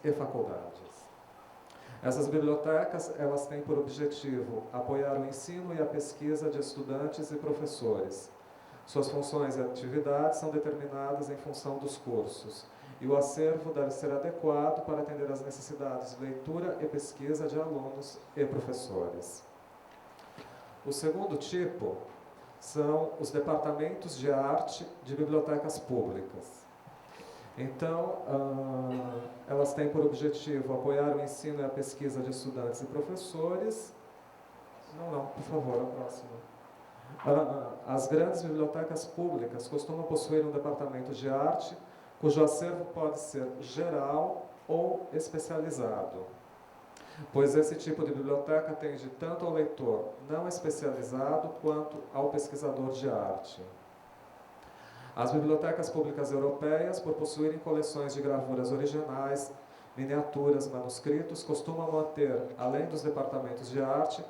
e faculdades. Essas bibliotecas, elas têm por objetivo apoiar o ensino e a pesquisa de estudantes e professores. Suas funções e atividades são determinadas em função dos cursos, e o acervo deve ser adequado para atender às necessidades de leitura e pesquisa de alunos e professores. O segundo tipo são os departamentos de arte de bibliotecas públicas. Então, elas têm por objetivo apoiar o ensino e a pesquisa de estudantes e professores. Não, por favor, a próxima. As grandes bibliotecas públicas costumam possuir um departamento de arte, cujo acervo pode ser geral ou especializado, pois esse tipo de biblioteca atende tanto ao leitor não especializado quanto ao pesquisador de arte. As bibliotecas públicas europeias, por possuírem coleções de gravuras originais, miniaturas, manuscritos, costumam manter, além dos departamentos de arte,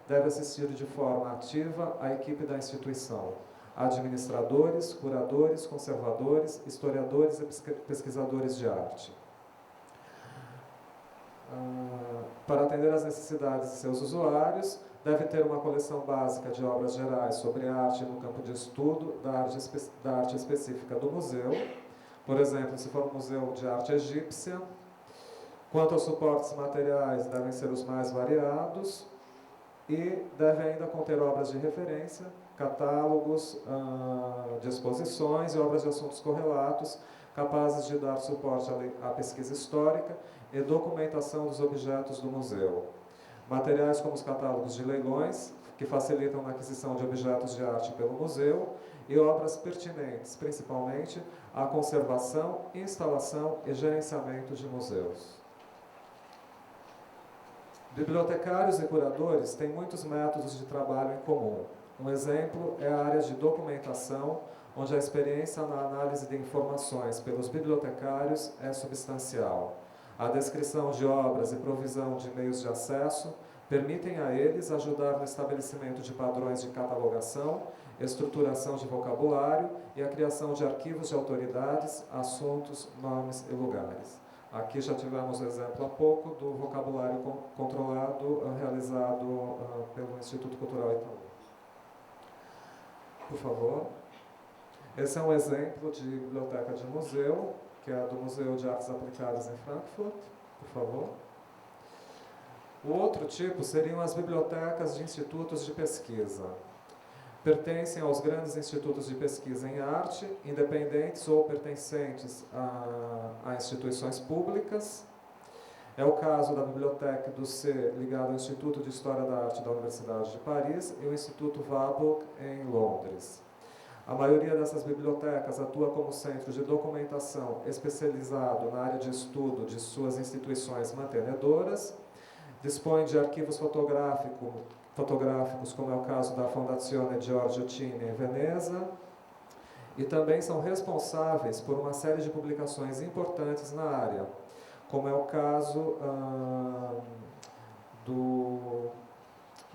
deve assistir de forma ativa a equipe da instituição, administradores, curadores, conservadores, historiadores e pesquisadores de arte. Para atender às necessidades de seus usuários, deve ter uma coleção básica de obras gerais sobre arte no campo de estudo da arte específica do museu. Por exemplo, se for um museu de arte egípcia. Quanto aos suportes materiais, devem ser os mais variados e deve ainda conter obras de referência, catálogos de exposições e obras de assuntos correlatos, capazes de dar suporte à pesquisa histórica e documentação dos objetos do museu. Materiais como os catálogos de leilões, que facilitam a aquisição de objetos de arte pelo museu, e obras pertinentes, principalmente, à conservação, instalação e gerenciamento de museus. Bibliotecários e curadores têm muitos métodos de trabalho em comum. Um exemplo é a área de documentação, onde a experiência na análise de informações pelos bibliotecários é substancial. A descrição de obras e provisão de meios de acesso permitem a eles ajudar no estabelecimento de padrões de catalogação, estruturação de vocabulário e a criação de arquivos de autoridades, assuntos, nomes e lugares. Aqui já tivemos um exemplo há pouco do vocabulário controlado realizado pelo Instituto Cultural Itaú. Por favor. Esse é um exemplo de biblioteca de museu, que é do Museu de Artes Aplicadas em Frankfurt. Por favor. O outro tipo seriam as bibliotecas de institutos de pesquisa. Pertencem aos grandes institutos de pesquisa em arte, independentes ou pertencentes a instituições públicas. É o caso da Biblioteca do C, ligada ao Instituto de História da Arte da Universidade de Paris, e o Instituto Warburg, em Londres. A maioria dessas bibliotecas atua como centro de documentação especializado na área de estudo de suas instituições mantenedoras, dispõe de arquivos fotográficos, como é o caso da Fondazione Giorgio Cini em Veneza, e também são responsáveis por uma série de publicações importantes na área, como é o caso do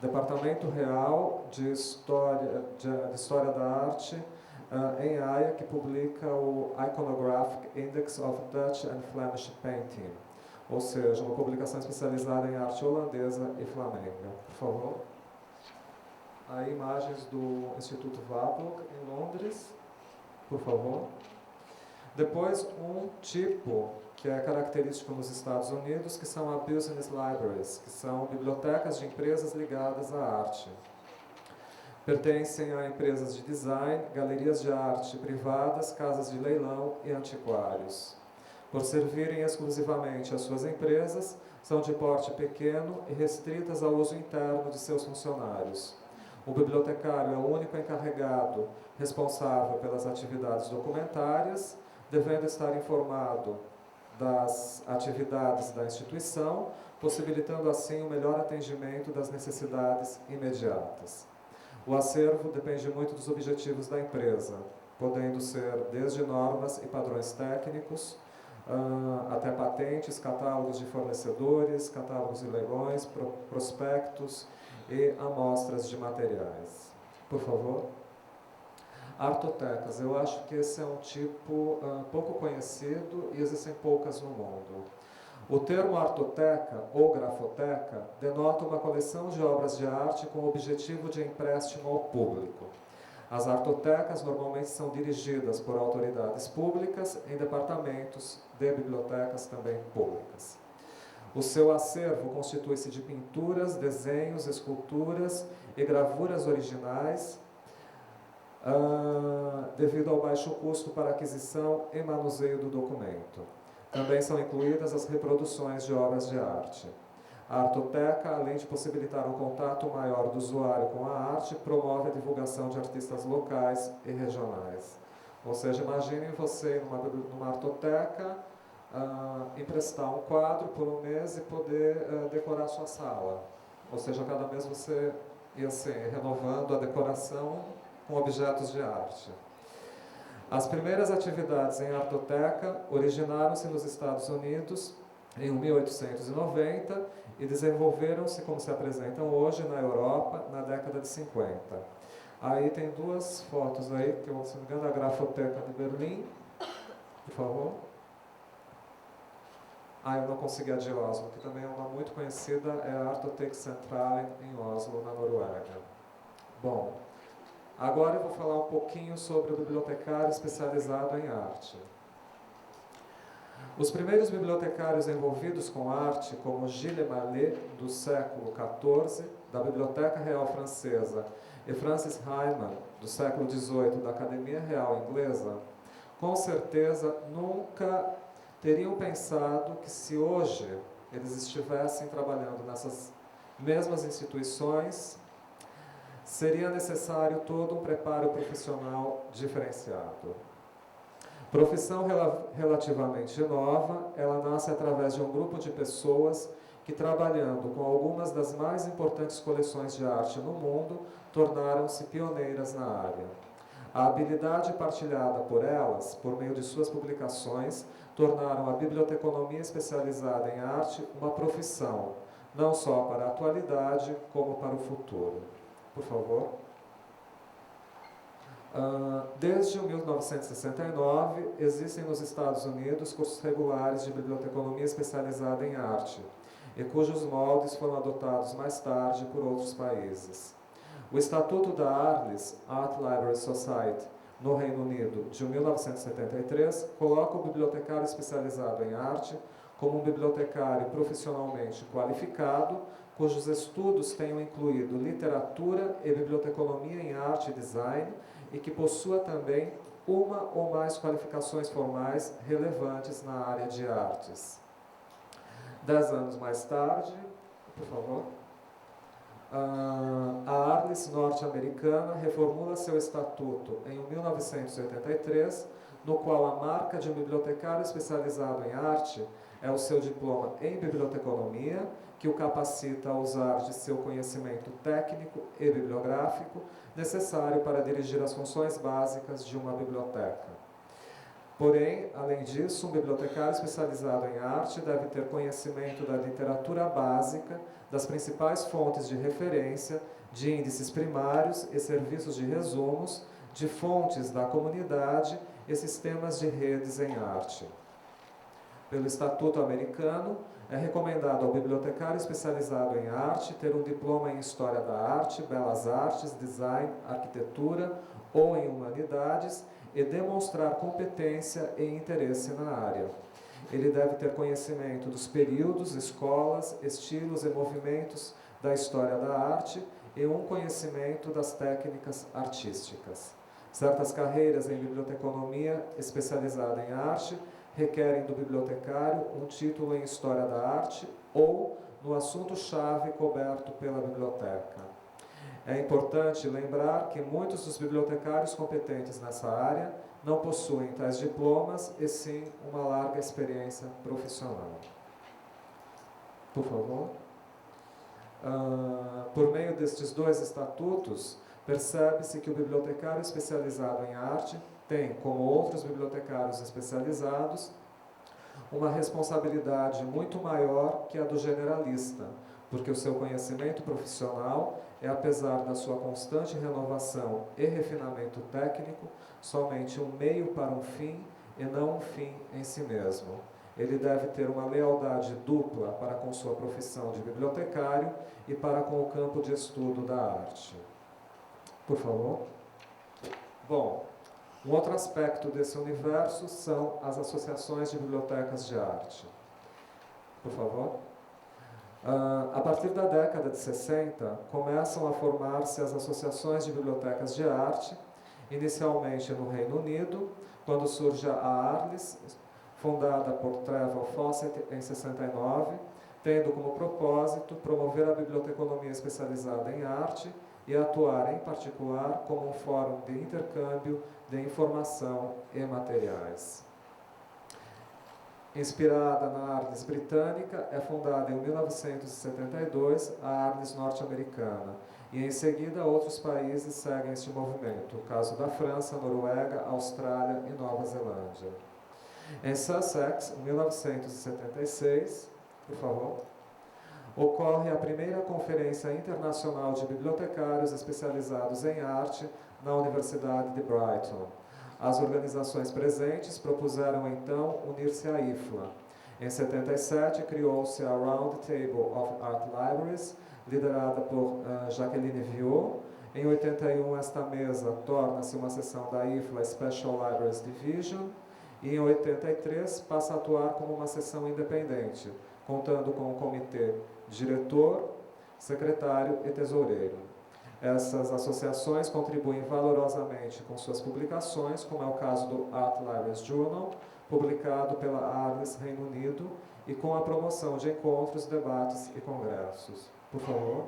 Departamento Real de História da Arte em Haia, que publica o Iconographic Index of Dutch and Flemish Painting, ou seja, uma publicação especializada em arte holandesa e flamenga. Por favor. Aí imagens do Instituto Warburg, em Londres. Por favor. Depois, um tipo que é característico nos Estados Unidos, que são as Business Libraries, que são bibliotecas de empresas ligadas à arte. Pertencem a empresas de design, galerias de arte privadas, casas de leilão e antiquários. Por servirem exclusivamente às suas empresas, são de porte pequeno e restritas ao uso interno de seus funcionários. O bibliotecário é o único encarregado responsável pelas atividades documentárias, devendo estar informado das atividades da instituição, possibilitando assim o melhor atendimento das necessidades imediatas. O acervo depende muito dos objetivos da empresa, podendo ser desde normas e padrões técnicos, até patentes, catálogos de fornecedores, catálogos de leilões, prospectos e amostras de materiais. Por favor. Artotecas, eu acho que esse é um tipo pouco conhecido e existem poucas no mundo. O termo artoteca ou grafoteca denota uma coleção de obras de arte com o objetivo de empréstimo ao público. As artotecas normalmente são dirigidas por autoridades públicas em departamentos de bibliotecas também públicas. O seu acervo constitui-se de pinturas, desenhos, esculturas e gravuras originais, devido ao baixo custo para aquisição e manuseio do documento. Também são incluídas as reproduções de obras de arte. A artoteca, além de possibilitar um contato maior do usuário com a arte, promove a divulgação de artistas locais e regionais. Ou seja, imaginem você numa artoteca, emprestar um quadro por um mês e poder decorar sua sala. Ou seja, cada mês você ia assim, renovando a decoração com objetos de arte. As primeiras atividades em artoteca originaram-se nos Estados Unidos em 1890 e desenvolveram-se, como se apresentam hoje, na Europa, na década de 50. Aí tem duas fotos aí, que eu, se não me engano, a Grafoteca de Berlim, por favor. Eu não consegui a de Oslo, que também é uma muito conhecida, é a Artotek Centrale em Oslo, na Noruega. Bom, agora eu vou falar um pouquinho sobre o bibliotecário especializado em arte. Os primeiros bibliotecários envolvidos com arte, como Gilles Mallet, do século XIV, da Biblioteca Real Francesa, e Francis Hyman, do século XVIII, da Academia Real Inglesa, com certeza nunca teriam pensado que, se hoje eles estivessem trabalhando nessas mesmas instituições, seria necessário todo um preparo profissional diferenciado. Profissão relativamente nova, ela nasce através de um grupo de pessoas que, trabalhando com algumas das mais importantes coleções de arte no mundo, tornaram-se pioneiras na área. A habilidade partilhada por elas, por meio de suas publicações, tornaram a biblioteconomia especializada em arte uma profissão, não só para a atualidade, como para o futuro. Por favor. Desde 1969, existem nos Estados Unidos cursos regulares de biblioteconomia especializada em arte, e cujos moldes foram adotados mais tarde por outros países. O Estatuto da ARLIS, Art Library Society, no Reino Unido, de 1973, coloca o bibliotecário especializado em arte como um bibliotecário profissionalmente qualificado, cujos estudos tenham incluído literatura e biblioteconomia em arte e design, e que possua também uma ou mais qualificações formais relevantes na área de artes. 10 anos mais tarde, por favor, a ARLIS norte-americana reformula seu estatuto em 1983, no qual a marca de um bibliotecário especializado em arte é o seu diploma em biblioteconomia, que o capacita a usar de seu conhecimento técnico e bibliográfico necessário para dirigir as funções básicas de uma biblioteca. Porém, além disso, um bibliotecário especializado em arte deve ter conhecimento da literatura básica, das principais fontes de referência, de índices primários e serviços de resumos, de fontes da comunidade e sistemas de redes em arte. Pelo Estatuto americano, é recomendado ao bibliotecário especializado em arte ter um diploma em História da Arte, Belas Artes, Design, Arquitetura ou em Humanidades e demonstrar competência e interesse na área. Ele deve ter conhecimento dos períodos, escolas, estilos e movimentos da história da arte e um conhecimento das técnicas artísticas. Certas carreiras em biblioteconomia especializada em arte requerem do bibliotecário um título em História da Arte ou no assunto-chave coberto pela biblioteca. É importante lembrar que muitos dos bibliotecários competentes nessa área não possuem tais diplomas e sim uma larga experiência profissional. Por favor. Por meio destes dois estatutos, percebe-se que o bibliotecário especializado em arte tem, como outros bibliotecários especializados, uma responsabilidade muito maior que a do generalista, porque o seu conhecimento profissional é, apesar da sua constante renovação e refinamento técnico, somente um meio para um fim e não um fim em si mesmo. Ele deve ter uma lealdade dupla para com sua profissão de bibliotecário e para com o campo de estudo da arte. Por favor. Bom, um outro aspecto desse universo são as associações de bibliotecas de arte. Por favor. A partir da década de 60, começam a formar-se as associações de bibliotecas de arte, inicialmente no Reino Unido, quando surge a ARLIS, fundada por Trevor Fawcett em 69, tendo como propósito promover a biblioteconomia especializada em arte e atuar, em particular, como um fórum de intercâmbio de informação e materiais. Inspirada na ARLIS britânica, é fundada em 1972 a ARLIS norte-americana, e em seguida outros países seguem este movimento, o caso da França, Noruega, Austrália e Nova Zelândia. Em Sussex, em 1976, por favor, ocorre a primeira Conferência Internacional de Bibliotecários Especializados em Arte na Universidade de Brighton. As organizações presentes propuseram então unir-se à IFLA. Em 77, criou-se a Round Table of Art Libraries, liderada por Jacqueline Viau. Em 81, esta mesa torna-se uma seção da IFLA Special Libraries Division, e em 83 passa a atuar como uma seção independente, contando com um comitê diretor, secretário e tesoureiro. Essas associações contribuem valorosamente com suas publicações, como é o caso do Art Libraries Journal, publicado pela ARLIS Reino Unido, e com a promoção de encontros, debates e congressos. Por favor.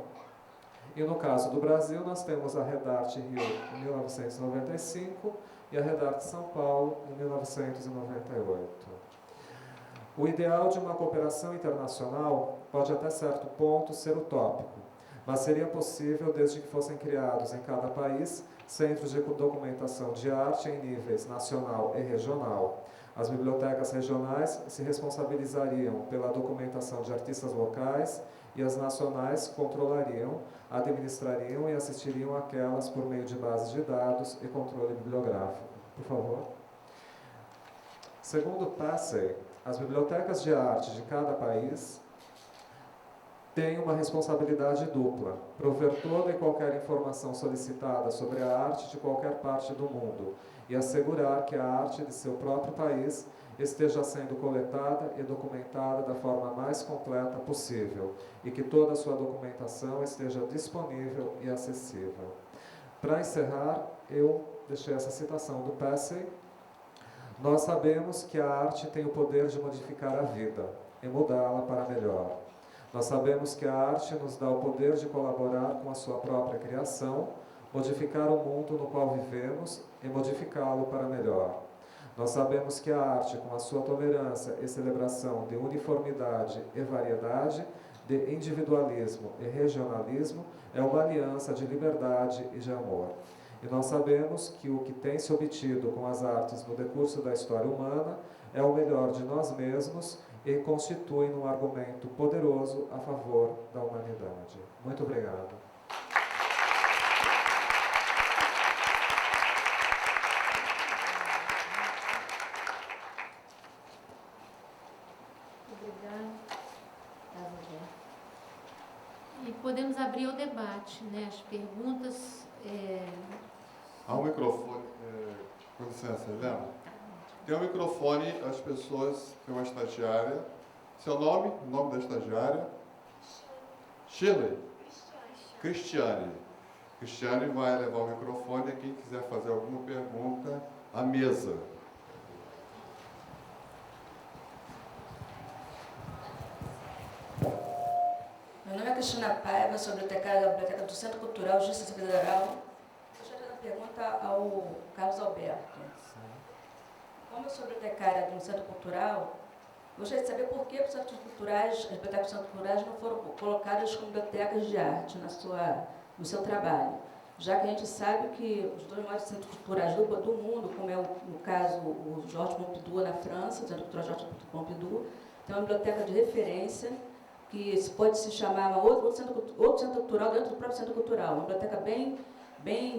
E no caso do Brasil, nós temos a Redarte Rio em 1995 e a Redarte São Paulo em 1998. O ideal de uma cooperação internacional pode até certo ponto ser utópico, mas seria possível desde que fossem criados em cada país centros de documentação de arte em níveis nacional e regional. As bibliotecas regionais se responsabilizariam pela documentação de artistas locais e as nacionais controlariam, administrariam e assistiriam aquelas por meio de bases de dados e controle bibliográfico. Por favor. Segundo Passey, as bibliotecas de arte de cada país têm uma responsabilidade dupla: prover toda e qualquer informação solicitada sobre a arte de qualquer parte do mundo e assegurar que a arte de seu próprio país esteja sendo coletada e documentada da forma mais completa possível e que toda a sua documentação esteja disponível e acessível. Para encerrar, eu deixei essa citação do Passey. Nós sabemos que a arte tem o poder de modificar a vida e mudá-la para melhor. Nós sabemos que a arte nos dá o poder de colaborar com a sua própria criação, modificar o mundo no qual vivemos e modificá-lo para melhor. Nós sabemos que a arte, com a sua tolerância e celebração de uniformidade e variedade, de individualismo e regionalismo, é uma aliança de liberdade e de amor. E nós sabemos que o que tem se obtido com as artes no decurso da história humana é o melhor de nós mesmos e constituem um argumento poderoso a favor da humanidade. Muito obrigado. E podemos abrir o debate, né? As perguntas. Há um microfone. Com licença, Helena. Tem um microfone, as pessoas, tem uma estagiária. Seu nome? O nome da estagiária? Shirley? Cristiane. Cristiane vai levar o microfone a quem quiser fazer alguma pergunta à mesa. Meu nome é Cristina Paiva, sou bibliotecária da Biblioteca do Centro Cultural Justiça Federal. Gostaria de pergunta ao Carlos Alberto. Como eu sou bibliotecária de um centro cultural, gostaria de saber por que os centros culturais, as bibliotecas dos centros culturais não foram colocadas como bibliotecas de arte no seu trabalho, já que a gente sabe que os dois maiores centros culturais do mundo, como é no caso o Georges Pompidou na França, o Centro Cultural Georges Pompidou, tem uma biblioteca de referência que se pode se chamar outro centro cultural dentro do próprio centro cultural, uma biblioteca bem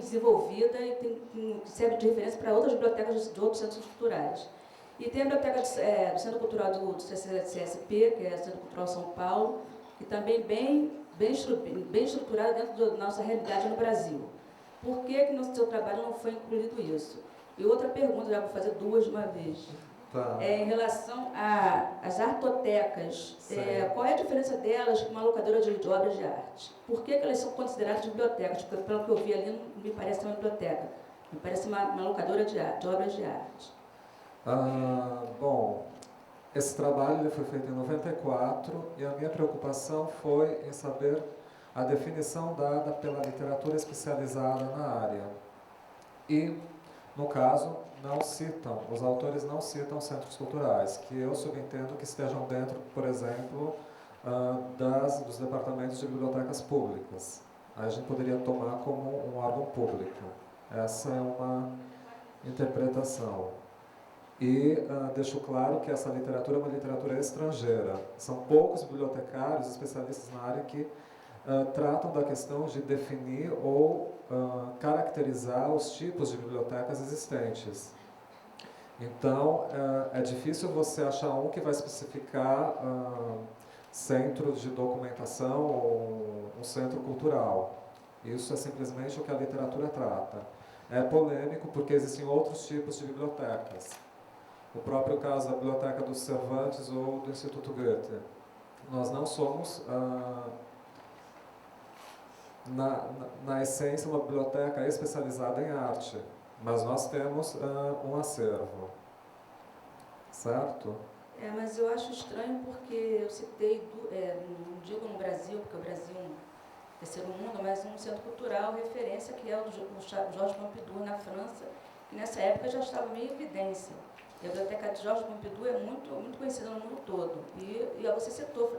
desenvolvida e que serve de referência para outras bibliotecas de outros centros culturais. E tem a biblioteca do Centro Cultural do CSP, que é o Centro Cultural São Paulo, que também bem estruturada dentro da nossa realidade no Brasil. Por que no seu trabalho não foi incluído isso? E outra pergunta, já vou fazer duas de uma vez. Tá. Em relação às artotecas, qual é a diferença delas com uma locadora de obras de arte? Por que elas são consideradas bibliotecas? Porque, pelo que eu vi ali, não me parece uma biblioteca, me parece uma locadora de obras de arte. Bom, esse trabalho ele foi feito em 94 e a minha preocupação foi em saber a definição dada pela literatura especializada na área. E, no caso, os autores não citam centros culturais, que eu subentendo que estejam dentro, por exemplo, dos departamentos de bibliotecas públicas. Aí a gente poderia tomar como um órgão público. Essa é uma interpretação. E deixo claro que essa literatura é uma literatura estrangeira. São poucos bibliotecários, especialistas na área, que tratam da questão de definir ou caracterizar os tipos de bibliotecas existentes. Então, é difícil você achar um que vai especificar centro de documentação ou um centro cultural. Isso é simplesmente o que a literatura trata. É polêmico porque existem outros tipos de bibliotecas. O próprio caso da Biblioteca do Cervantes ou do Instituto Goethe. Nós não somos, na essência, uma biblioteca especializada em arte, mas nós temos um acervo. Certo? Mas eu acho estranho porque eu citei, não digo no Brasil, porque o Brasil é um terceiro mundo, mas um centro cultural referência que é o Georges Pompidou na França, que nessa época já estava meio em evidência. E a biblioteca de Georges Pompidou é muito conhecida no mundo todo. E você citou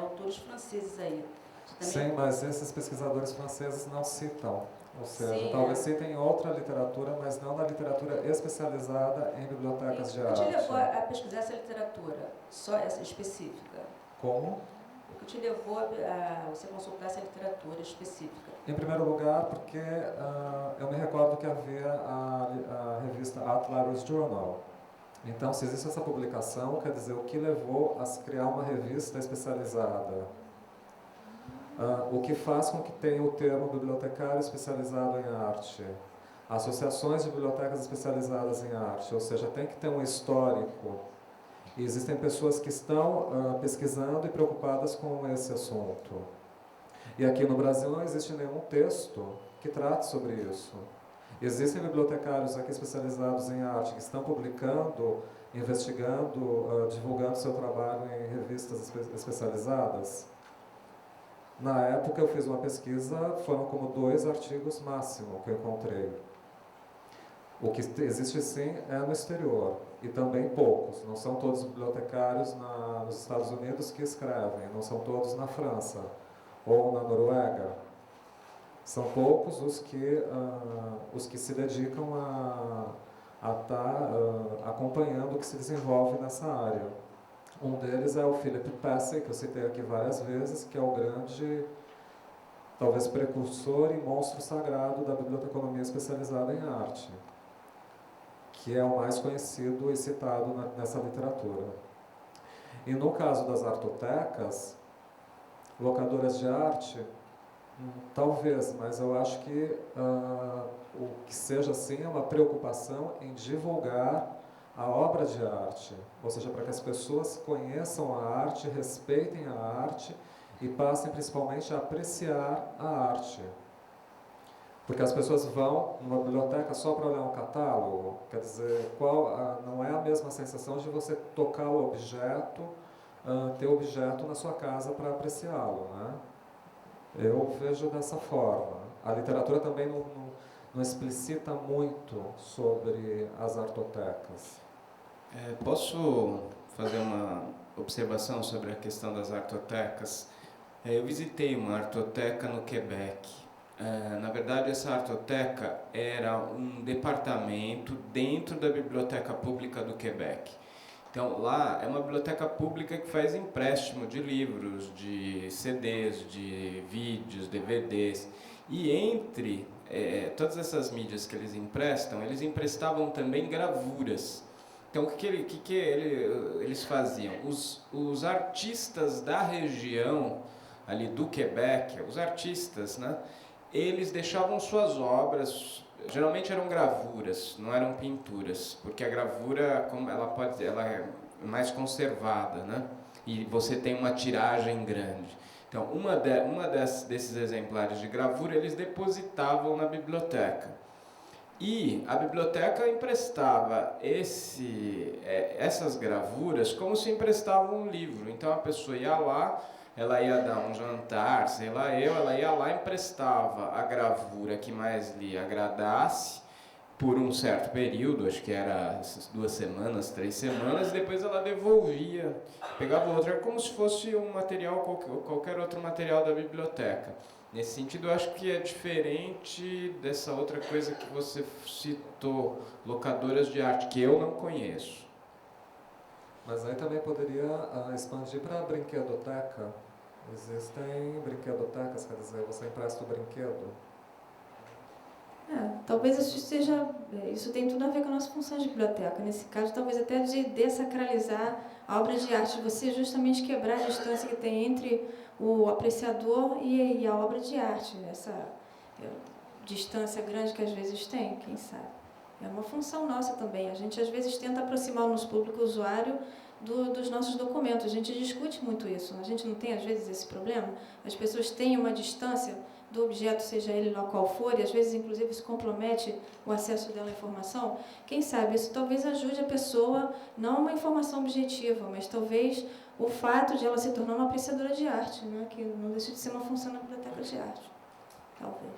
autores franceses aí. Sim, mas esses pesquisadores franceses não citam. Ou seja, Sim, talvez citem outra literatura, mas não na literatura especializada em bibliotecas de arte. O que te levou a pesquisar essa literatura, só essa específica? Como? O que te levou a você consultar essa literatura específica? Em primeiro lugar, porque eu me recordo que havia a revista Atlas Journal. Então, se existe essa publicação, quer dizer, o que levou a se criar uma revista especializada? O que faz com que tenha o termo bibliotecário especializado em arte? Associações de bibliotecas especializadas em arte, ou seja, tem que ter um histórico. E existem pessoas que estão pesquisando e preocupadas com esse assunto. E aqui no Brasil não existe nenhum texto que trate sobre isso. Existem bibliotecários aqui especializados em arte que estão publicando, investigando, divulgando seu trabalho em revistas especializadas. Na época eu fiz uma pesquisa, foram como 2 artigos máximo que eu encontrei. O que existe sim é no exterior, e também poucos. Não são todos bibliotecários nos Estados Unidos que escrevem, não são todos na França ou na Noruega. São poucos os que se dedicam a estar acompanhando o que se desenvolve nessa área. Um deles é o Philip Passey, que eu citei aqui várias vezes, que é o grande, talvez, precursor e monstro sagrado da biblioteconomia especializada em arte, que é o mais conhecido e citado nessa literatura. E no caso das artotecas, locadoras de arte, talvez, mas eu acho que o que seja assim é uma preocupação em divulgar a obra de arte, ou seja, para que as pessoas conheçam a arte, respeitem a arte e passem principalmente a apreciar a arte. Porque as pessoas vão numa biblioteca só para olhar um catálogo, quer dizer, não é a mesma sensação de você tocar o objeto, ter o objeto na sua casa para apreciá-lo, né? Eu vejo dessa forma. A literatura também não explicita muito sobre as artotecas. Posso fazer uma observação sobre a questão das artotecas? Eu visitei uma artoteca no Quebec. Na verdade, essa artoteca era um departamento dentro da Biblioteca Pública do Quebec. Então, lá é uma biblioteca pública que faz empréstimo de livros, de CDs, de vídeos, DVDs. E entre todas essas mídias que eles emprestam, eles emprestavam também gravuras. Então, o que eles faziam? Os artistas da região ali do Quebec, os artistas, né, eles deixavam suas obras. Geralmente eram gravuras, não eram pinturas, porque a gravura ela é mais conservada, né? E você tem uma tiragem grande. Então, desses exemplares de gravura eles depositavam na biblioteca. E a biblioteca emprestava essas gravuras como se emprestava um livro. Então a pessoa ia lá, ela ia dar um jantar, sei lá ela ia lá e emprestava a gravura que mais lhe agradasse por um certo período, acho que era 2 semanas, 3 semanas, e depois ela devolvia, pegava outra, como se fosse um material, qualquer outro material da biblioteca. Nesse sentido, eu acho que é diferente dessa outra coisa que você citou, locadoras de arte, que eu não conheço. Mas aí também poderia expandir para a brinquedoteca. Existem brinquedotecas, quer dizer, você empresta o brinquedo. Talvez isso tem tudo a ver com a nossa função de biblioteca. Nesse caso, talvez até de desacralizar a obra de arte, você justamente quebrar a distância que tem entre o apreciador e a obra de arte. Essa distância grande que às vezes tem, quem sabe. É uma função nossa também. A gente às vezes tenta aproximar o nosso público usuário dos nossos documentos. A gente discute muito isso. A gente não tem às vezes esse problema. As pessoas têm uma distância do objeto, seja ele lá qual for, e às vezes inclusive isso compromete o acesso dela à informação. Quem sabe isso talvez ajude a pessoa, não uma informação objetiva, mas talvez o fato de ela se tornar uma apreciadora de arte, né? Que não deixa de ser uma função da biblioteca de arte. Talvez.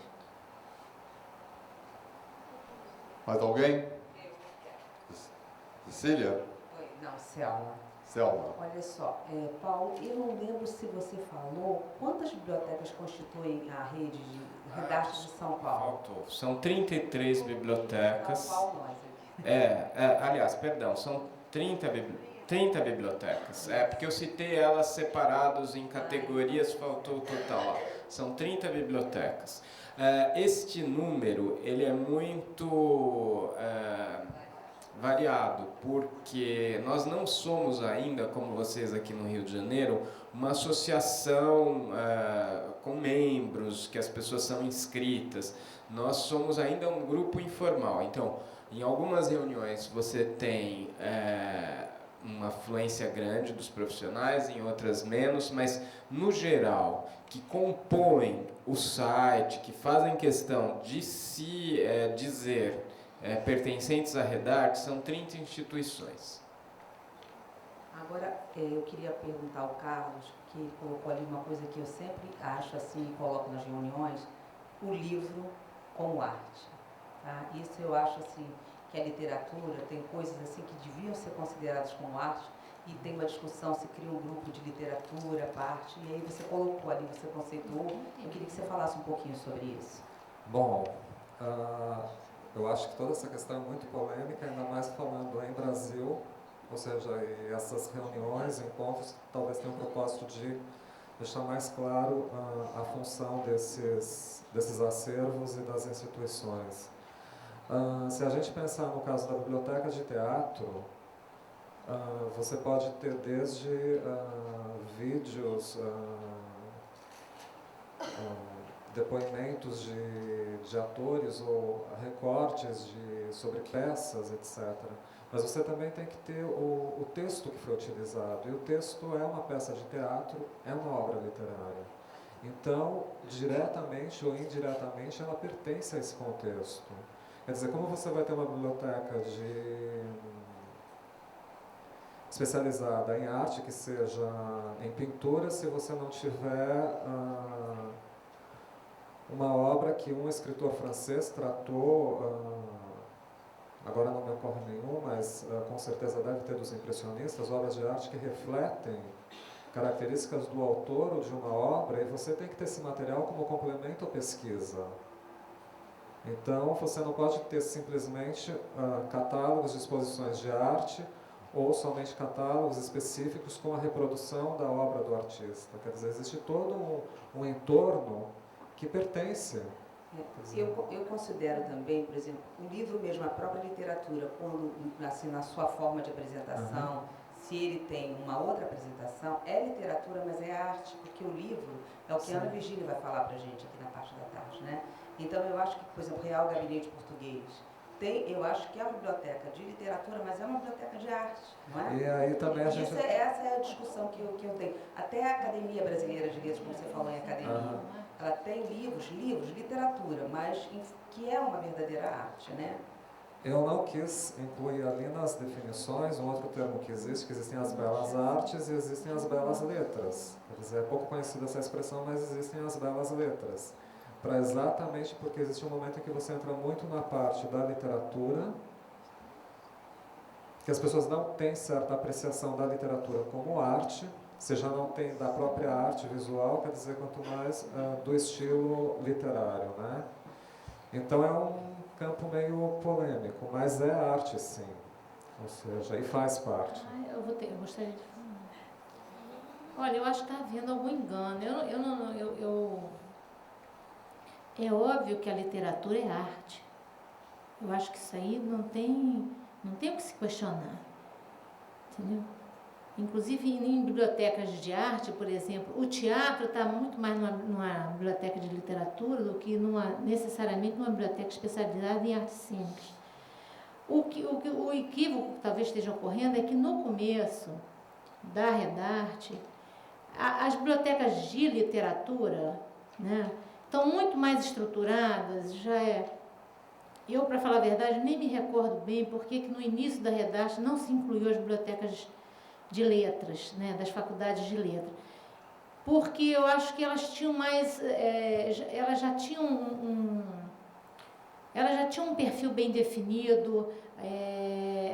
Mais alguém? Cecília? Oi, não, Selma. Selma. Olha só, Paulo, eu não lembro se você falou quantas bibliotecas constituem a rede de Redarte de São Paulo. Faltou. São 33 bibliotecas. São Paulo, nós aqui. Aliás, perdão, são 30 bibliotecas. Porque eu citei elas separados em categorias, faltou o total lá. São 30 bibliotecas. Este número, ele é muito variado, porque nós não somos ainda, como vocês aqui no Rio de Janeiro, uma associação com membros, que as pessoas são inscritas. Nós somos ainda um grupo informal. Então, em algumas reuniões você tem uma afluência grande dos profissionais, em outras menos, mas, no geral, que compõem o site, que fazem questão de se dizer pertencentes à Redarte, são 30 instituições. Agora, eu queria perguntar ao Carlos, que colocou ali uma coisa que eu sempre acho assim e coloco nas reuniões, o livro como arte. Tá? Isso eu acho assim, que a literatura tem coisas assim que deviam ser consideradas como arte, e tem uma discussão, se cria um grupo de literatura, parte, e aí você colocou ali, você conceitou. Eu queria que você falasse um pouquinho sobre isso. Bom, eu acho que toda essa questão é muito polêmica, ainda mais falando em Brasil, ou seja, essas reuniões, encontros, talvez tenham o propósito de deixar mais claro a função desses acervos e das instituições. Se a gente pensar no caso da biblioteca de teatro, você pode ter desde vídeos, depoimentos de atores ou recortes sobre peças, etc. Mas você também tem que ter o texto que foi utilizado. E o texto é uma peça de teatro, é uma obra literária. Então, diretamente ou indiretamente, ela pertence a esse contexto. Quer dizer, como você vai ter uma biblioteca especializada em arte, que seja em pintura, se você não tiver uma obra que um escritor francês tratou, agora não me ocorre nenhum, mas com certeza deve ter dos impressionistas, obras de arte que refletem características do autor ou de uma obra, e você tem que ter esse material como complemento à pesquisa. Então, você não pode ter simplesmente catálogos de exposições de arte ou somente catálogos específicos com a reprodução da obra do artista. Quer dizer, existe todo um entorno que pertence. Eu considero também, por exemplo, o livro mesmo, a própria literatura, quando, assim, na sua forma de apresentação, se ele tem uma outra apresentação, é literatura, mas é arte, porque o livro é o que a Ana Virgínia vai falar para a gente aqui na parte da tarde, né? Então, eu acho que, por exemplo, Real Gabinete Português, eu acho que é uma biblioteca de literatura, mas é uma biblioteca de arte, não é? E aí também a gente... Essa é a discussão que eu tenho. Até a Academia Brasileira de Letras, como você falou em academia, ela tem livros, literatura, mas que é uma verdadeira arte, né? Eu não quis incluir ali nas definições um outro termo que existem as belas artes e existem as belas letras. Quer dizer, é pouco conhecida essa expressão, mas existem as belas letras. Exatamente porque existe um momento em que você entra muito na parte da literatura, que as pessoas não têm certa apreciação da literatura como arte, você já não tem da própria arte visual, quer dizer, quanto mais do estilo literário, né? Então é um campo meio polêmico, mas é arte sim, ou seja, e faz parte. Eu gostaria de falar. Olha, eu acho que está havendo algum engano. É óbvio que a literatura é arte. Eu acho que isso aí não tem o que se questionar, entendeu? Inclusive em bibliotecas de arte, por exemplo, o teatro está muito mais numa biblioteca de literatura do que necessariamente numa biblioteca especializada em artes cênicas. O equívoco que talvez esteja ocorrendo é que no começo da Redarte, as bibliotecas de literatura, né, estão muito mais estruturadas, eu, para falar a verdade, nem me recordo bem porque que no início da Redarte não se incluiu as bibliotecas de letras, né, das faculdades de letras, porque eu acho que elas tinham mais, elas já tinham um perfil bem definido,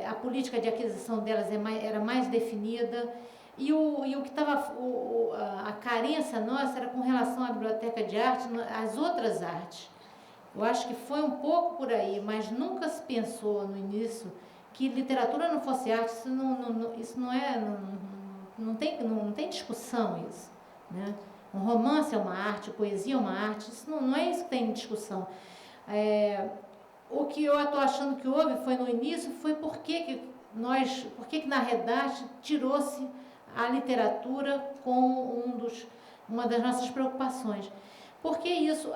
a política de aquisição delas era mais definida, e o que estava, a carência nossa era com relação à biblioteca de arte, às outras artes. Eu acho que foi um pouco por aí, mas nunca se pensou no início que literatura não fosse arte. Isso não tem discussão isso, né? Um romance é uma arte, poesia é uma arte, isso não é isso que tem discussão. O que eu estou achando que houve foi no início, foi por que na Redarte tirou-se a literatura como uma das nossas preocupações. Porque isso,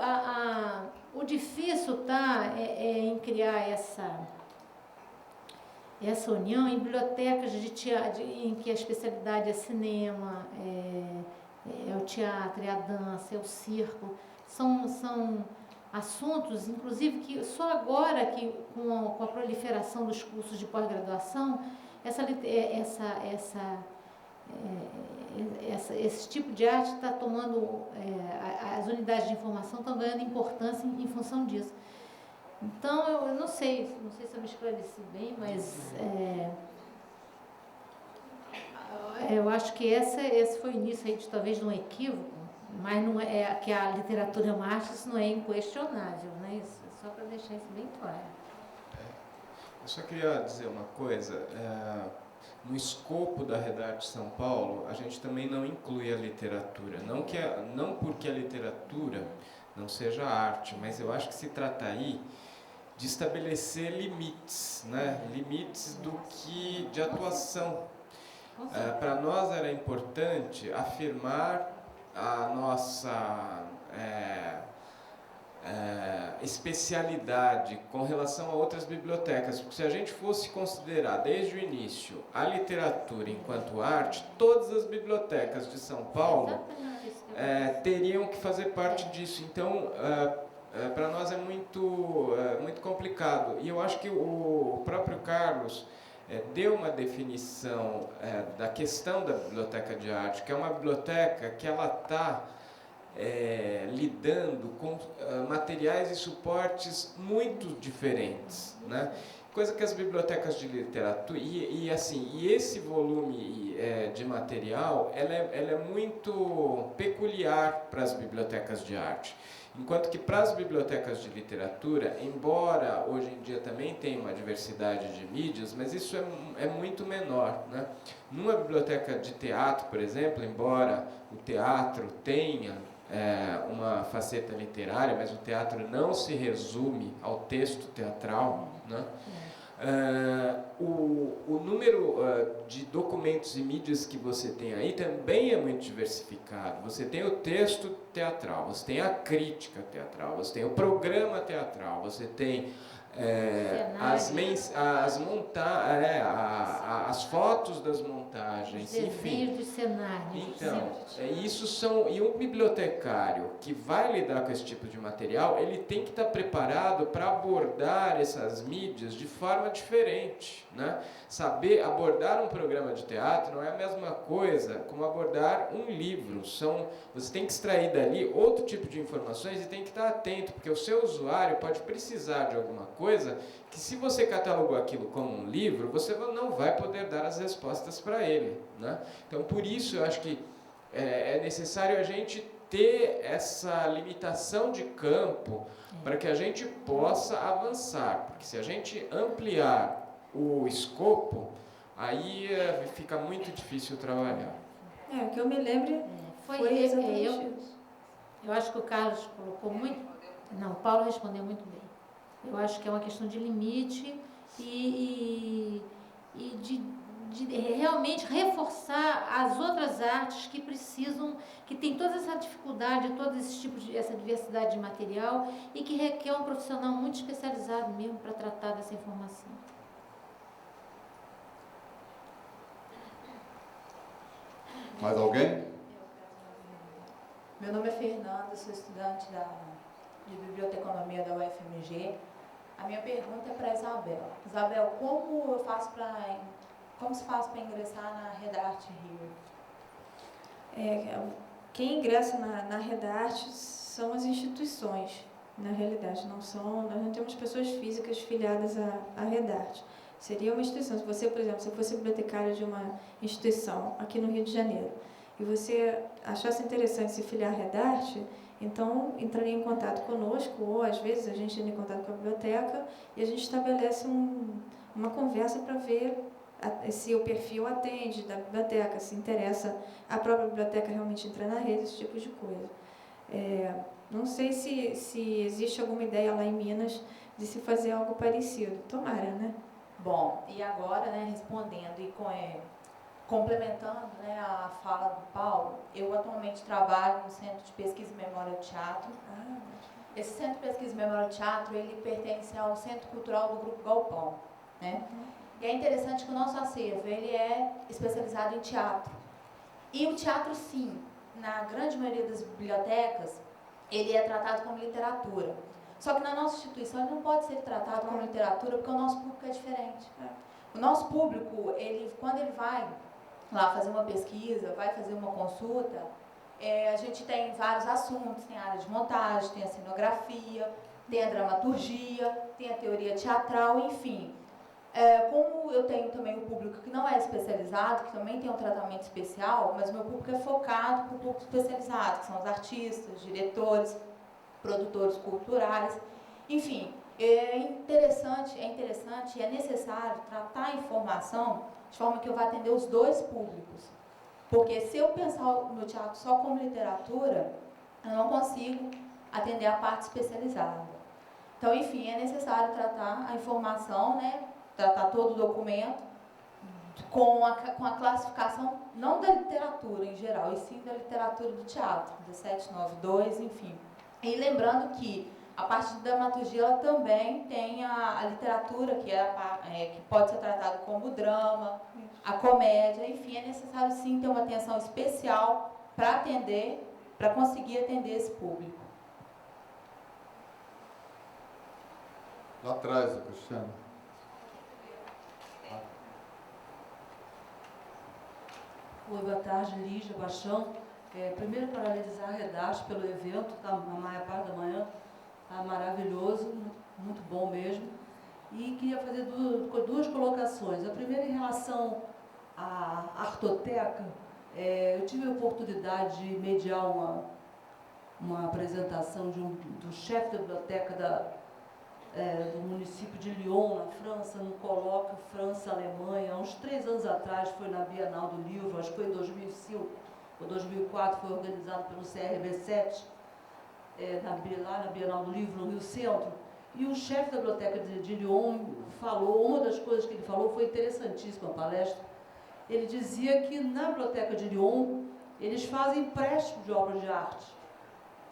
o difícil está em criar essa união em bibliotecas de teatro, em que a especialidade é cinema, é o teatro, é a dança, é o circo. São assuntos, inclusive, que só agora, que com a proliferação dos cursos de pós-graduação, esse tipo de arte está tomando, as unidades de informação estão ganhando importância em função disso. Então, eu não sei se eu me esclareci bem, mas eu acho que esse foi o início aí talvez de um equívoco, mas não é que a literatura é uma arte, isso não é inquestionável, né? Isso, só para deixar isso bem claro. Eu só queria dizer uma coisa. No escopo da Redarte São Paulo, a gente também não inclui a literatura. Não porque a literatura não seja arte, mas eu acho que se trata aí de estabelecer limites, né? Limites de atuação. Para nós era importante afirmar a nossa especialidade com relação a outras bibliotecas, porque se a gente fosse considerar desde o início a literatura enquanto arte, todas as bibliotecas de São Paulo teriam que fazer parte disso. Então, para nós é muito complicado. E eu acho que o próprio Carlos deu uma definição da questão da biblioteca de arte, que é uma biblioteca que ela está lidando com materiais e suportes muito diferentes, né? coisa que as bibliotecas de literatura... E esse volume de material, ela é muito peculiar para as bibliotecas de arte. Enquanto que para as bibliotecas de literatura, embora hoje em dia também tenha uma diversidade de mídias, mas isso é muito menor, né? Numa biblioteca de teatro, por exemplo, embora o teatro tenha uma faceta literária, mas o teatro não se resume ao texto teatral, né? O número de documentos e mídias que você tem aí também é muito diversificado. Você tem o texto teatral, você tem a crítica teatral, você tem o programa teatral, você tem as fotos das montagens, enfim. Dos cenários. Então, e um bibliotecário que vai lidar com esse tipo de material, ele tem que estar preparado para abordar essas mídias de forma diferente, né? Saber abordar um programa de teatro não é a mesma coisa como abordar um livro. Você tem que extrair dali outro tipo de informações e tem que estar atento, porque o seu usuário pode precisar de alguma coisa que, se você catalogou aquilo como um livro, você não vai poder dar as respostas para ele, né? Então, por isso, eu acho que é necessário a gente ter essa limitação de campo para que a gente possa avançar, porque se a gente ampliar o escopo, aí fica muito difícil trabalhar. O que eu me lembro foi exatamente isso. Eu acho que o Carlos colocou muito... Não, o Paulo respondeu muito bem. Eu acho que é uma questão de limite e de realmente reforçar as outras artes que precisam, que tem toda essa dificuldade, todo esse tipo essa diversidade de material e que requer um profissional muito especializado mesmo para tratar dessa informação. Mais alguém? Meu nome é Fernanda, sou estudante de Biblioteconomia da UFMG. A minha pergunta é para a Isabel. Isabel, como se faz para ingressar na Redarte Rio? Quem ingressa na Redarte são as instituições, na realidade. Nós não temos pessoas físicas filiadas à Redarte. Seria uma instituição. Se você, por exemplo, se fosse bibliotecário de uma instituição aqui no Rio de Janeiro e você achasse interessante se filiar à Redarte, então entraria em contato conosco, ou às vezes a gente entra em contato com a biblioteca e a gente estabelece uma conversa para ver se o perfil atende da biblioteca, se interessa a própria biblioteca realmente entrar na rede, esse tipo de coisa. Não sei se existe alguma ideia lá em Minas de se fazer algo parecido. Tomara, né? Bom, e agora, né, respondendo e complementando, né, a fala do Paulo, eu atualmente trabalho no Centro de Pesquisa e Memória do Teatro. Esse Centro de Pesquisa e Memória do Teatro, ele pertence ao Centro Cultural do Grupo Galpão, né? E é interessante que o nosso acervo, ele é especializado em teatro. E o teatro, sim, na grande maioria das bibliotecas, ele é tratado como literatura. Só que na nossa instituição ele não pode ser tratado como literatura porque o nosso público é diferente. O nosso público, quando ele vai lá fazer uma pesquisa, vai fazer uma consulta, a gente tem vários assuntos, tem a área de montagem, tem a cenografia, tem a dramaturgia, tem a teoria teatral, enfim. Como eu tenho também o público que não é especializado, que também tem um tratamento especial, mas o meu público é focado para o público especializado, que são os artistas, diretores, produtores culturais, enfim, é interessante e é necessário tratar a informação de forma que eu vá atender os dois públicos, porque se eu pensar no teatro só como literatura, eu não consigo atender a parte especializada. Então, enfim, é necessário tratar a informação, né, tratar todo o documento com a classificação, não da literatura em geral, e sim da literatura do teatro, 1792, enfim. E lembrando que a parte de dramaturgia ela também tem a literatura, que pode ser tratado como o drama, a comédia, enfim, é necessário sim ter uma atenção especial para conseguir atender esse público. Lá atrás, Cristiano. Oi, boa tarde, Lígia Baixão. Primeiro, parabenizar a Redarte pelo evento, tá, a maior parte da manhã, tá maravilhoso, muito bom mesmo. E queria fazer duas colocações. A primeira em relação à artoteca. Eu tive a oportunidade de mediar uma apresentação do chefe da biblioteca do município de Lyon, na França, no colóquio França-Alemanha, há uns 3 anos atrás, foi na Bienal do Livro, acho que foi em 2005 ou 2004, foi organizado pelo CRB7, lá na Bienal do Livro, no Rio Centro. E o chefe da biblioteca de Lyon falou, uma das coisas que ele falou foi interessantíssima a palestra. Ele dizia que na biblioteca de Lyon, eles fazem empréstimo de obras de arte.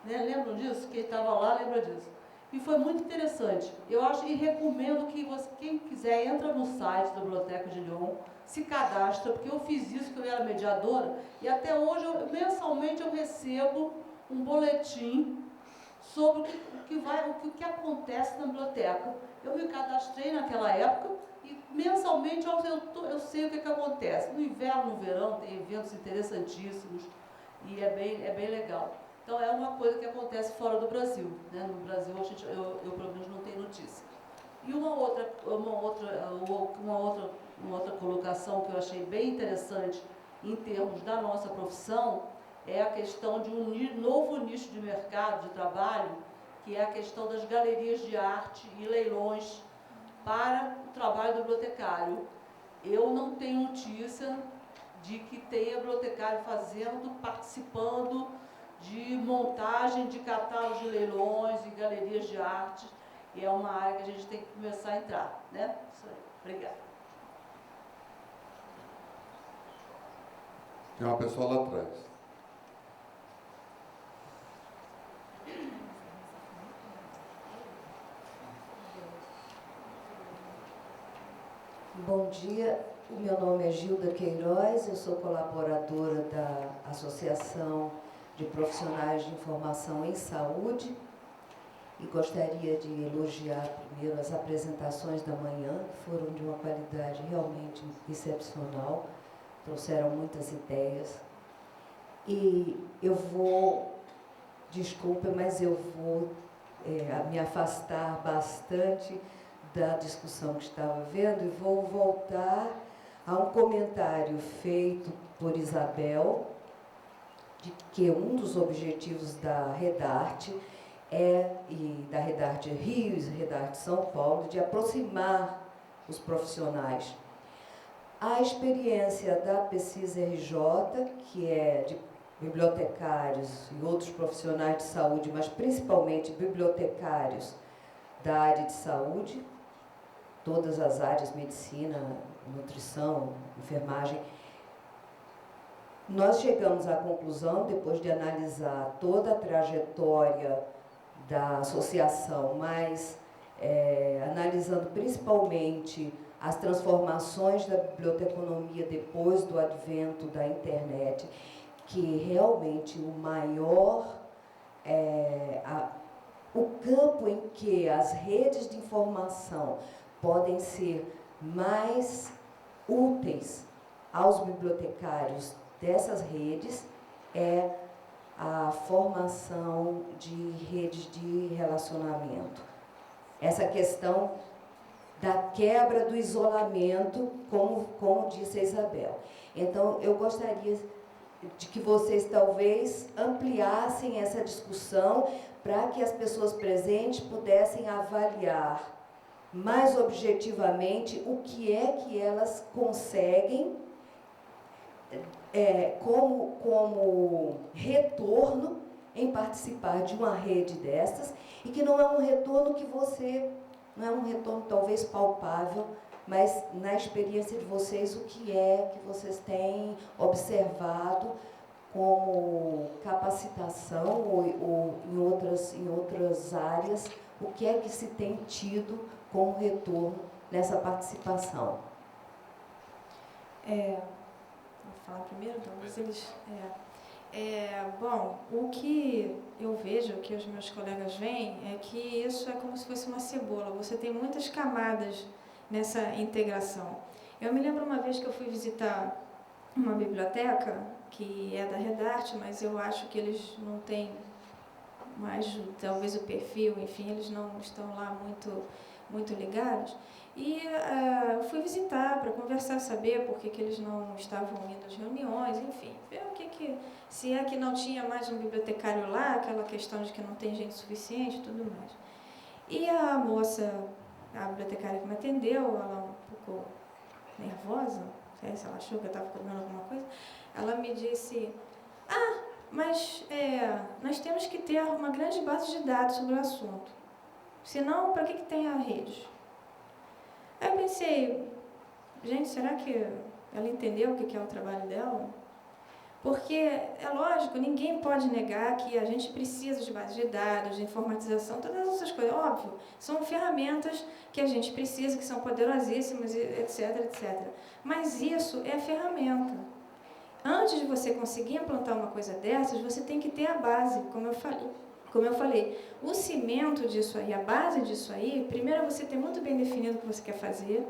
Né? Lembram disso? Quem estava lá lembra disso. E foi muito interessante. Eu acho e recomendo que quem quiser, entra no site da Biblioteca de Lyon, se cadastra, porque eu fiz isso, que eu era mediadora, e até hoje, mensalmente, eu recebo um boletim sobre o que acontece na biblioteca. Eu me cadastrei naquela época e mensalmente eu sei o que acontece. No inverno, no verão, tem eventos interessantíssimos e é bem legal. Então, é uma coisa que acontece fora do Brasil. Né? No Brasil, eu pelo menos não tenho notícia. E uma outra colocação que eu achei bem interessante em termos da nossa profissão é a questão de um novo nicho de mercado, de trabalho, que é a questão das galerias de arte e leilões para o trabalho do bibliotecário. Eu não tenho notícia de que tenha bibliotecário participando de montagem de catálogos de leilões e galerias de arte, e é uma área que a gente tem que começar a entrar, né? Isso aí. Obrigada. Tem uma pessoa lá atrás. Bom dia, o meu nome é Gilda Queiroz, eu sou colaboradora da Associação de Profissionais de Informação em Saúde e gostaria de elogiar primeiro as apresentações da manhã, que foram de uma qualidade realmente excepcional, trouxeram muitas ideias. E eu vou, desculpa, mas eu vou me afastar bastante da discussão que estava vendo e vou voltar a um comentário feito por Isabel, de que um dos objetivos da Redarte e da Redarte Rio e Redarte São Paulo, de aproximar os profissionais. A experiência da Pesquisa RJ, que é de bibliotecários e outros profissionais de saúde, mas principalmente bibliotecários da área de saúde, todas as áreas, medicina, nutrição, enfermagem. Nós chegamos à conclusão, depois de analisar toda a trajetória da associação, mas analisando principalmente as transformações da biblioteconomia depois do advento da internet, que realmente o maior, o campo em que as redes de informação podem ser mais úteis aos bibliotecários dessas redes é a formação de redes de relacionamento. Essa questão da quebra do isolamento, como disse a Isabel. Então, eu gostaria de que vocês talvez ampliassem essa discussão para que as pessoas presentes pudessem avaliar mais objetivamente o que é que elas conseguem como retorno em participar de uma rede dessas, e que não é um retorno não é um retorno talvez palpável, mas na experiência de vocês, o que é que vocês têm observado como capacitação ou em outras áreas, o que é que se tem tido como retorno nessa participação? Vou falar primeiro, talvez eles... bom, o que eu vejo, o que os meus colegas veem, é que isso é como se fosse uma cebola. Você tem muitas camadas nessa integração. Eu me lembro uma vez que eu fui visitar uma biblioteca, que é da Redarte, mas eu acho que eles não têm mais, talvez, o perfil, enfim, eles não estão lá muito muito ligados. E fui visitar para conversar, saber por que eles não estavam indo às reuniões, enfim, ver se é que não tinha mais um bibliotecário lá, aquela questão de que não tem gente suficiente e tudo mais. E a moça, a bibliotecária que me atendeu, ela um pouco nervosa, não sei se ela achou que eu estava comendo alguma coisa, ela me disse, mas nós temos que ter uma grande base de dados sobre o assunto, senão para que tem a rede? Aí eu pensei, gente, será que ela entendeu o que é o trabalho dela? Porque, é lógico, ninguém pode negar que a gente precisa de base de dados, de informatização, todas essas coisas, óbvio, são ferramentas que a gente precisa, que são poderosíssimas, etc, etc. Mas isso é ferramenta. Antes de você conseguir implantar uma coisa dessas, você tem que ter a base, como eu falei. O cimento disso aí, a base disso aí, primeiro é você ter muito bem definido o que você quer fazer,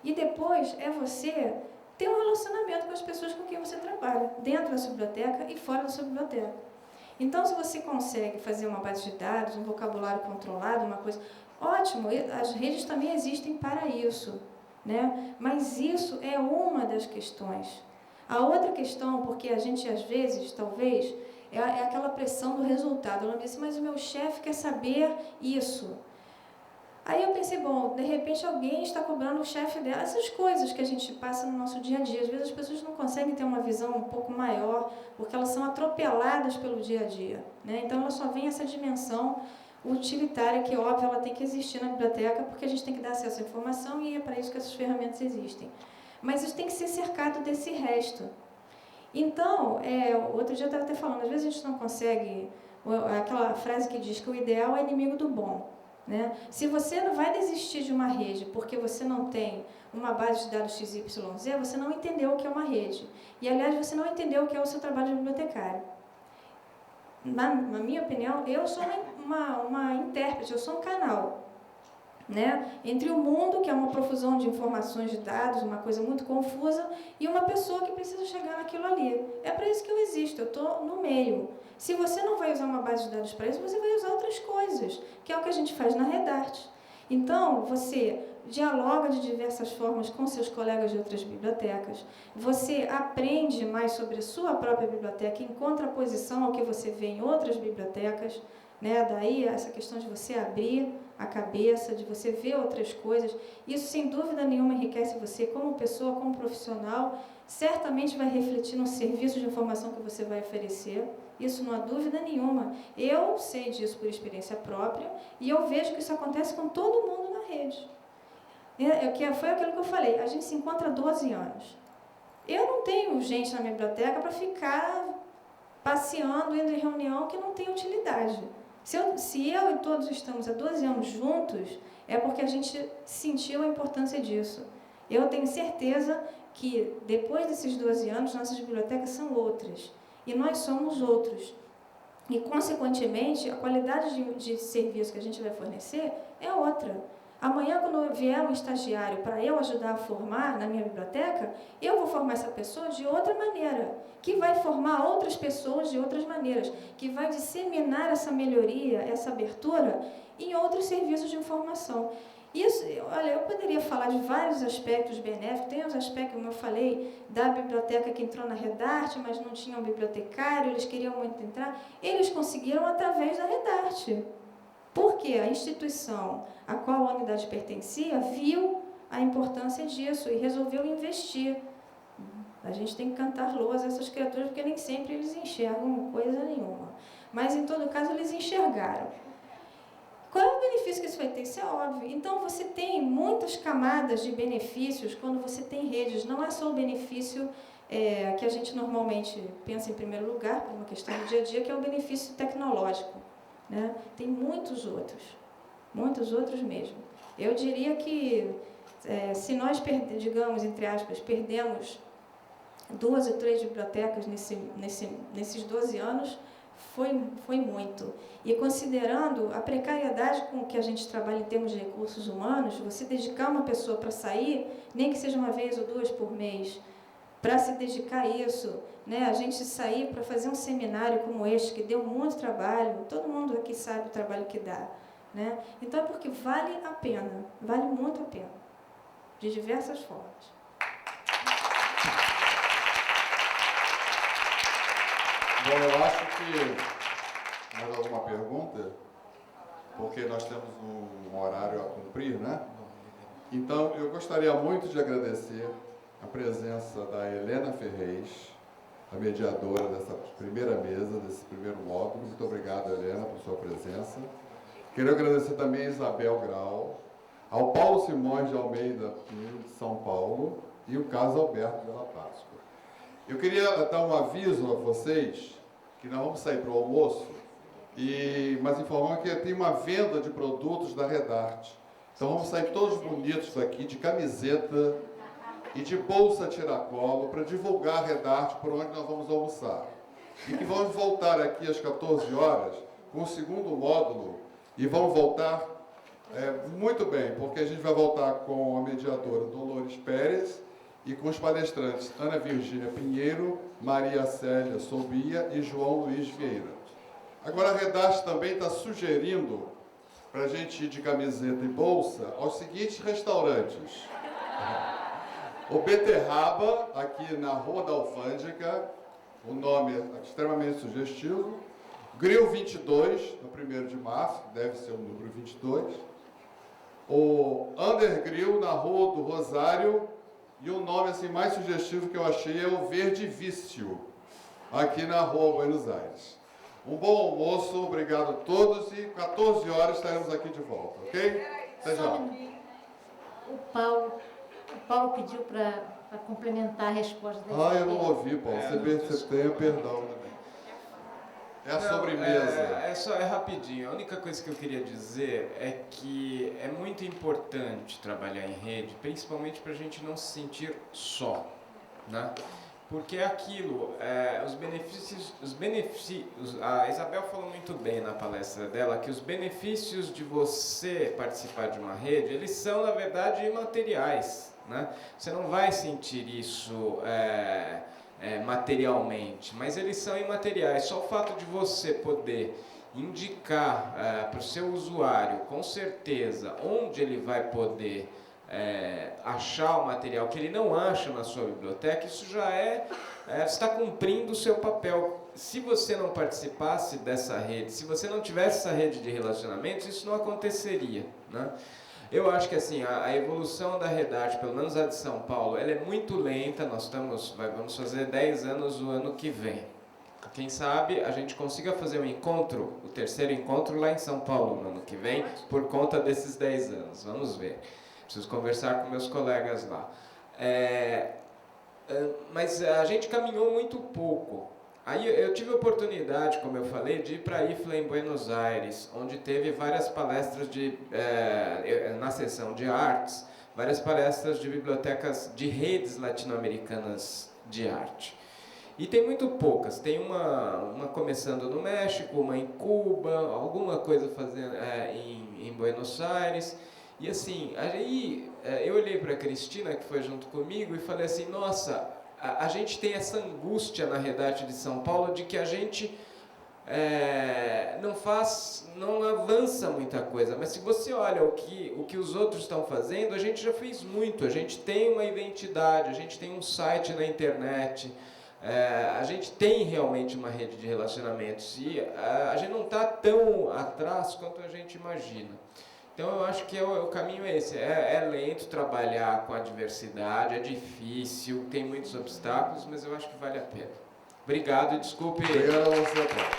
e depois é você ter um relacionamento com as pessoas com quem você trabalha, dentro da sua biblioteca e fora da sua biblioteca. Então, se você consegue fazer uma base de dados, um vocabulário controlado, uma coisa, ótimo, as redes também existem para isso, né? Mas isso é uma das questões. A outra questão, porque a gente às vezes, talvez, é aquela pressão do resultado. Ela disse, mas o meu chefe quer saber isso. Aí eu pensei, bom, de repente alguém está cobrando o chefe dela, essas coisas que a gente passa no nosso dia a dia. Às vezes as pessoas não conseguem ter uma visão um pouco maior, porque elas são atropeladas pelo dia a dia, né? Então elas só veem essa dimensão utilitária que, óbvio, ela tem que existir na biblioteca, porque a gente tem que dar acesso à informação e é para isso que essas ferramentas existem. Mas isso tem que ser cercado desse resto. Então, outro dia eu estava até falando, às vezes a gente não consegue, aquela frase que diz que o ideal é inimigo do bom. Né? Se você não vai desistir de uma rede porque você não tem uma base de dados XYZ, você não entendeu o que é uma rede. E, aliás, você não entendeu o que é o seu trabalho de bibliotecário. Na minha opinião, eu sou uma intérprete, eu sou um canal, né? Entre o mundo, que é uma profusão de informações, de dados, uma coisa muito confusa, e uma pessoa que precisa chegar naquilo ali. É para isso que eu existo, eu estou no meio. Se você não vai usar uma base de dados para isso, você vai usar outras coisas, que é o que a gente faz na Redarte. Então, você dialoga de diversas formas com seus colegas de outras bibliotecas, você aprende mais sobre a sua própria biblioteca em contraposição ao que você vê em outras bibliotecas, né? Daí essa questão de você abrir a cabeça, de você ver outras coisas, isso sem dúvida nenhuma enriquece você como pessoa, como profissional, certamente vai refletir no serviço de informação que você vai oferecer, isso não há dúvida nenhuma. Eu sei disso por experiência própria e eu vejo que isso acontece com todo mundo na rede. Foi aquilo que eu falei, a gente se encontra há 12 anos. Eu não tenho gente na minha biblioteca para ficar passeando, indo em reunião que não tem utilidade. Se eu e todos estamos há 12 anos juntos, é porque a gente sentiu a importância disso. Eu tenho certeza que, depois desses 12 anos, nossas bibliotecas são outras. E nós somos outros. E, consequentemente, a qualidade de serviço que a gente vai fornecer é outra. Amanhã, quando vier um estagiário para eu ajudar a formar na minha biblioteca, eu vou formar essa pessoa de outra maneira, que vai formar outras pessoas de outras maneiras, que vai disseminar essa melhoria, essa abertura em outros serviços de informação. Isso, olha, eu poderia falar de vários aspectos benéficos, tem os aspectos, como eu falei, da biblioteca que entrou na Redarte, mas não tinha um bibliotecário, eles queriam muito entrar, eles conseguiram através da Redarte. Porque a instituição a qual a unidade pertencia viu a importância disso e resolveu investir. A gente tem que cantar loas a essas criaturas, porque nem sempre eles enxergam coisa nenhuma. Mas, em todo caso, eles enxergaram. Qual é o benefício que isso vai ter? Isso é óbvio. Então, você tem muitas camadas de benefícios quando você tem redes. Não é só o benefício que a gente normalmente pensa em primeiro lugar, por uma questão do dia a dia, que é o benefício tecnológico. Né? Tem muitos outros mesmo. Eu diria que, se nós, digamos, entre aspas, perdemos 2 ou 3 bibliotecas nesses 12 anos, foi muito. E considerando a precariedade com que a gente trabalha em termos de recursos humanos, você dedicar uma pessoa para sair, nem que seja uma vez ou 2 por mês, para se dedicar a isso, né? A gente sair para fazer um seminário como este, que deu muito trabalho, todo mundo aqui sabe o trabalho que dá, né? Então é porque vale a pena, vale muito a pena, de diversas formas. Bom, eu acho que... Mais alguma pergunta? Porque nós temos um horário a cumprir, né? Então, eu gostaria muito de agradecer a presença da Helena Ferrez, a mediadora dessa primeira mesa, desse primeiro módulo. Muito obrigado, Helena, por sua presença. Quero agradecer também a Isabel Grau, ao Paulo Simões de Almeida Pinho, de São Paulo, e o Carlos Alberto Della Páscoa. Eu queria dar um aviso a vocês, que nós vamos sair para o almoço, mas informando que tem uma venda de produtos da Redarte. Então vamos sair todos bonitos daqui, de camiseta e de bolsa tiracolo, para divulgar a Redarte por onde nós vamos almoçar. E que vamos voltar aqui às 14 horas com o segundo módulo, e vamos voltar muito bem, porque a gente vai voltar com a mediadora Dolores Pérez e com os palestrantes Ana Virgínia Pinheiro, Maria Célia Sobia e João Luiz Vieira. Agora a Redarte também está sugerindo para a gente ir de camiseta e bolsa aos seguintes restaurantes. O Beterraba, aqui na Rua da Alfândega, o nome é extremamente sugestivo. Grill 22, no 1º de março, deve ser o número 22. O Undergrill, na Rua do Rosário, e o nome assim, mais sugestivo que eu achei é o Verde Vício, aqui na Rua Buenos Aires. Um bom almoço, obrigado a todos, e 14 horas estaremos aqui de volta, ok? Até já. O Paulo pediu para complementar a resposta da eu não ouvi, Paulo. Você tenha perdão. É a sobremesa. É rapidinho. A única coisa que eu queria dizer é que é muito importante trabalhar em rede, principalmente para a gente não se sentir só, né? Porque é aquilo, os benefícios, a Isabel falou muito bem na palestra dela, que os benefícios de você participar de uma rede, eles são, na verdade, imateriais, né? Você não vai sentir isso materialmente, mas eles são imateriais. Só o fato de você poder indicar para o seu usuário, com certeza, onde ele vai poder achar o material que ele não acha na sua biblioteca, isso já está cumprindo o seu papel. Se você não participasse dessa rede, se você não tivesse essa rede de relacionamentos, isso não aconteceria, né? Eu acho que assim, a evolução da Redarte, pelo menos a de São Paulo, ela é muito lenta. Nós vamos fazer 10 anos o ano que vem. Quem sabe a gente consiga fazer um encontro, o terceiro encontro lá em São Paulo no ano que vem, por conta desses 10 anos. Vamos ver. Preciso conversar com meus colegas lá. Mas a gente caminhou muito pouco. Aí eu tive a oportunidade, como eu falei, de ir para a IFLA em Buenos Aires, onde teve várias palestras na seção de artes, várias palestras de bibliotecas de redes latino-americanas de arte. E tem muito poucas. Tem uma começando no México, uma em Cuba, alguma coisa fazendo em Buenos Aires. E assim, aí eu olhei para a Cristina, que foi junto comigo, e falei assim, nossa, a gente tem essa angústia na Redarte de São Paulo de que a gente não avança muita coisa. Mas se você olha o que os outros estão fazendo, a gente já fez muito. A gente tem uma identidade, a gente tem um site na internet, a gente tem realmente uma rede de relacionamentos. E a gente não está tão atrás quanto a gente imagina. Então, eu acho que o caminho é esse. É lento trabalhar com a diversidade, é difícil, tem muitos obstáculos, mas eu acho que vale a pena. Obrigado e desculpe. Obrigado a você, Paulo.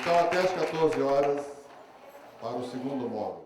Então, até às 14 horas para o segundo módulo.